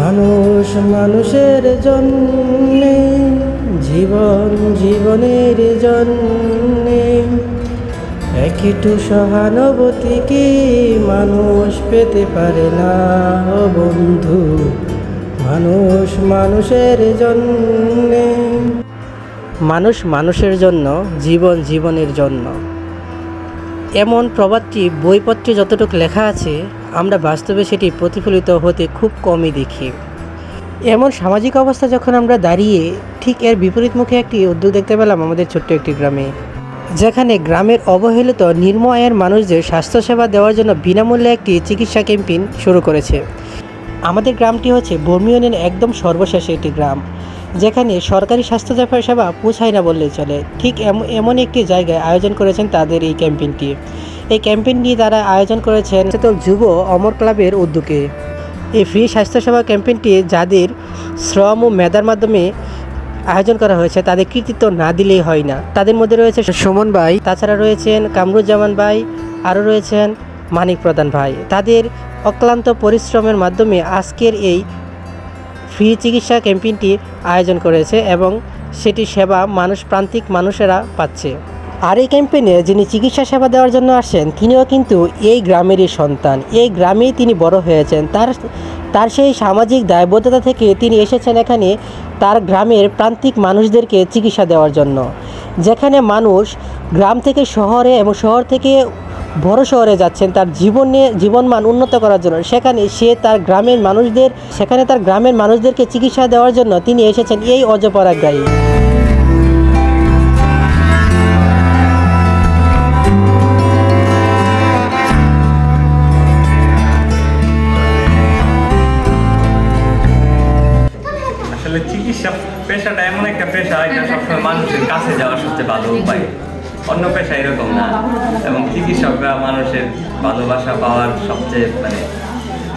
মানুষ মানুষের জন্যে, জীবন জীবনের জন্যে, একটু সহানুভূতি কি মানুষ পেতে পারে না ও বন্ধু? মানুষ মানুষের জন্যে, মানুষ মানুষের জন্য, জীবন জীবনের জন্য, এমন প্রবাদটি বইপত্রে যতটুকু লেখা আছে আমরা বাস্তবে সেটি প্রতিফলিত হতে খুব কমই দেখি। এমন সামাজিক অবস্থা যখন আমরা দাঁড়িয়ে, ঠিক এর বিপরীতমুখী একটি উদ্যোগ দেখতে পেলাম আমাদের ছোট্ট একটি গ্রামে, যেখানে গ্রামের অবহেলিত নিম্ন আয়ের মানুষদের স্বাস্থ্যসেবা দেওয়ার জন্য বিনামূল্যে একটি চিকিৎসা ক্যাম্পেইন শুরু করেছে। আমাদের গ্রামটি হচ্ছে বর্মি ইউনিয়নের একদম সর্বশেষে একটি গ্রাম, যেখানে সরকারি স্বাস্থ্য সেবা পৌঁছায় না বললেই চলে। ঠিক এমন একটি জায়গায় আয়োজন করেছেন তাদের এই ক্যাম্পেইনটি। এই ক্যাম্পেইনটি তারা আয়োজন করেছেন যুব অমর ক্লাবের উদ্যোগে। এই ফ্রি স্বাস্থ্যসেবা ক্যাম্পেইনটি যাদের শ্রম ও মেধার মাধ্যমে আয়োজন করা হয়েছে, তাদের কৃতিত্ব না দিলেই হয় না। তাদের মধ্যে রয়েছে সুমন ভাই, তাছাড়া রয়েছেন কামরুজ্জামান ভাই, আরও রয়েছেন মানিক প্রধান ভাই। তাদের অক্লান্ত পরিশ্রমের মাধ্যমে আজকের এই ফ্রি চিকিৎসা ক্যাম্পেইনটি আয়োজন করেছে এবং সেটি সেবা প্রান্তিক মানুষেরা পাচ্ছে। আর এই ক্যাম্পেইনে যিনি চিকিৎসা সেবা দেওয়ার জন্য আসেন, তিনিও কিন্তু এই গ্রামেরই সন্তান, এই গ্রামেই তিনি বড় হয়েছেন। তার সেই সামাজিক দায়বদ্ধতা থেকে তিনি এসেছেন এখানে তার গ্রামের প্রান্তিক মানুষদেরকে চিকিৎসা দেওয়ার জন্য। যেখানে মানুষ গ্রাম থেকে শহরে এবং শহর থেকে বড় শহরে যাচ্ছেন তার জীবনমান উন্নত করার জন্য, সেখানে তার গ্রামের মানুষদেরকে চিকিৎসা দেওয়ার জন্য তিনি এসেছেন এই অজপাড়াগাঁয়ে। আসলে চিকিৎসা পেশাটা এমন একটা পেশা, এটা সবসময় মানুষের কাছে যাওয়ার সবচেয়ে ভালো উপায়। অন্য পেশা এরকম না, এবং চিকিৎসকরা মানুষের ভালোবাসা পাওয়ার সবচেয়ে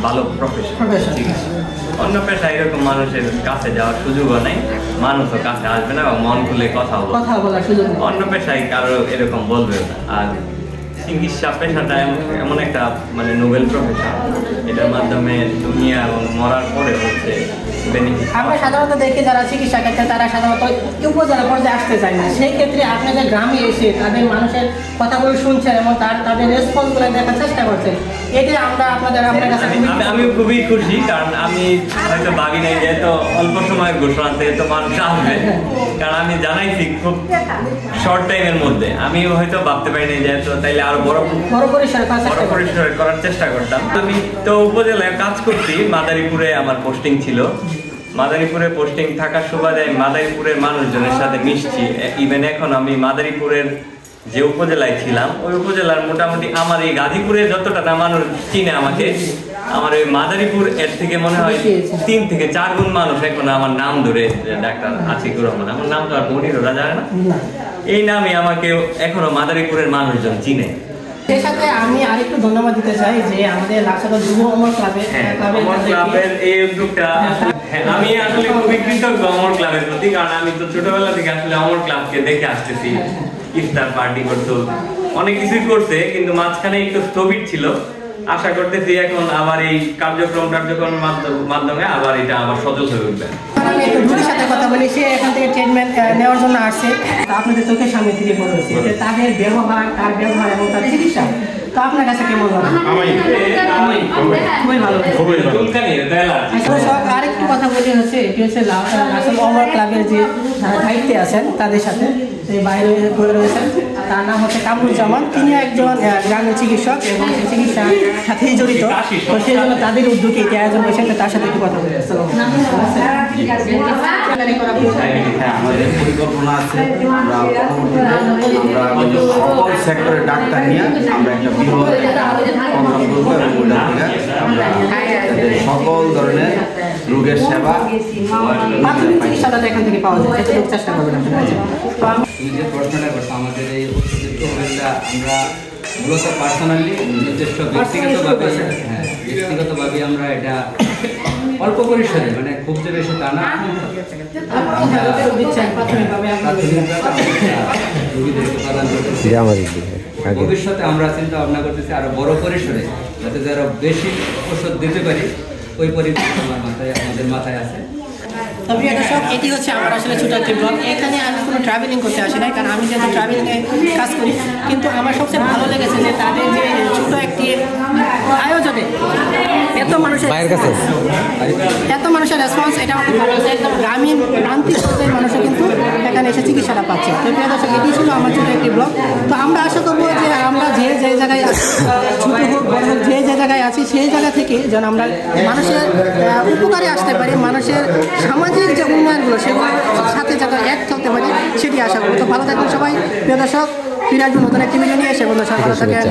ভালো প্রফেশন চিকিৎসা। অন্য পেশা এরকম মানুষের কাছে যাওয়ার সুযোগও নেই, মানুষও কাছে আসবে না এবং মন খুলে কথা বলার সুযোগ। অন্য পেশায় কারো এরকম বলবে না। আর চিকিৎসা পেশাটা এমন একটা নোবেল প্রফেশন, এটার মাধ্যমে দুনিয়া এবং মরার পরে হচ্ছে বেনিফিট। আমরা সাধারণত দেখি যারা চিকিৎসা ক্ষেত্রে তারা সাধারণত উপজেলা পর্যায়ে আসতে চায় না। সেই ক্ষেত্রে আপনাদের গ্রামে এসে তাদের মানুষের কথাগুলো শুনছেন এবং তাদের রেসপন্সগুলো দেখার চেষ্টা করছেন, এতে আপনার কাছে আমি খুবই খুশি। কারণ আমি হয়তো ভাবি নাই যে এত অল্প সময়ের ঘোষণাতে এত মানুষ আসবে, কারণ আমি জানাইছি খুব শর্ট টাইমের মধ্যে। আমি হয়তো ভাবতে পারিনি যে এত, তাইলে আরো বড় পরিসরে করার চেষ্টা করতাম। আমি তো উপজেলায় কাজ করছি, মাদারীপুরে আমার পোস্টিং ছিল। মাদারীপুরে পোস্টিং থাকার সুবাদে মাদারীপুরের মানুষজনের সাথে মিশছি। ইভেন এখন আমি মাদারীপুরের যে উপজেলায় ছিলাম, ওই উপজেলার মোটামুটি আমার এই গাজীপুরে যতটা না মানুষ চিনে আমাকে, আমার ওই মাদারীপুর এর থেকে মনে হয় 3 থেকে 4 গুণ মানুষ এখন আমার নাম ধরে, ডাক্তার আশিকুর রহমান, আমার নাম তো আর মনিররা জানে না, এই নামে আমাকে এখনো মাদারীপুরের মানুষজন চিনে। সেই সাথে আমি আরেকটু ধন্যবাদ দিতে চাই যে আমাদের লাকসাগর যুব অমর ক্লাবের এই উদ্যোগটা, আমি আসলে খুবই কৃতজ্ঞ অমর ক্লাবের প্রতি। কারণ আমি তো ছোটবেলা থেকে আসলে অমর ক্লাবকে দেখে আসতেছি, ইফতার পার্টি করতো, অনেক কিছুই করছে, কিন্তু মাঝখানে একটু স্থবির ছিল। আশা করতেছি এখন আবার এই কার্যক্রমের মাধ্যমে আবার এটা আবার সচল হয়ে উঠবে। আমি একটু রুগীর সাথে কথা বলি, সে এখান থেকে ট্রিটমেন্ট নেওয়ার জন্য আসছে। আপনাদের চোখের সামনে থেকে বলেছে যে তাদের ব্যবহার এবং তার চিকিৎসা, তো আপনার কাছে কেমন লাগে? খুবই ভালো। আরেকটু কথা বলি হচ্ছে, এটি হচ্ছে লাকসাগর অমর ক্লাবের যে দায়িত্বে আছেন তাদের সাথে বাইরে রয়েছেন, তার নাম হচ্ছে কামরুজ্জামান। তিনি একজন গ্রামের চিকিৎসক এবং চিকিৎসার সাথেই জড়িত, তো সেই জন্য তাদের উদ্যোগে এটি আয়োজন করেছেন। তার সাথে একটু কথা বলি। আমাদের পরিকল্পনা আছে, সকল সেক্টরের ডাক্তার নিয়ে আমরা একটা বৃহৎ প্রোগ্রাম করবো এবং ওইটা থেকে আমরা সকল ধরনের রোগের সেবা চিকিৎসাটা এখান থেকে পাওয়া যায়, চেষ্টা করবেন। তুমি যে প্রশ্নটা করছো, আমাদের এই উচ্চশিক্ষিত হোটেলটা আমরা মূলত পার্সোনালি নিজস্ব ব্যক্তিগতভাবে আমরা এটা অল্প পরিসরে, খুব যে বেশি তা না, রোগীদেরকে প্রদান করতেছি। ভবিষ্যতে আমরা চিন্তা ভাবনা করতেছি আরো বড় পরিসরে, যাতে যারা বেশি ওষুধ দিতে পারি ওই পরিবেশ আমাদের মাথায় আছে। তো প্রিয় দর্শক, এটি হচ্ছে আমার আসলে ছোট একটি ব্লগ। এখানে আমি কোনো ট্রাভেলিং করতে আসি নাই, কারণ আমি যেহেতু ট্রাভেলিংয়ে কাজ করি। কিন্তু আমার সবচেয়ে ভালো লেগেছে যে তাদের যে ছোট একটি আয়োজনে এত মানুষের রেসপন্স, এটা আমার খুব ভালো লাগছে। একদম গ্রামীণ প্রান্তিক পর্যায়ের মানুষও কিন্তু এখানে এসে চিকিৎসাটা পাচ্ছে। তো প্রিয় দর্শক, এটি ছিল আমার ছোট একটি ব্লগ। তো আমরা আশা করবো যে আমরা যে জায়গায় আছি, ছোটো হোক বড় হোক, যে জায়গায় আছি সেই জায়গা থেকে যেন আমরা মানুষের উপকারে আসতে পারি, মানুষের সামাজিক যে উন্নয়নগুলো সেগুলোর সাথে যাতে এক চলতে পারি, সেটি আশা করবো। তো ভালো থাকবেন সবাই। প্রিয় দর্শক, ফিরে আসবো নতুন একটি ভিডিও নিয়ে। সে বন্ধু সব ভালো থাকেন।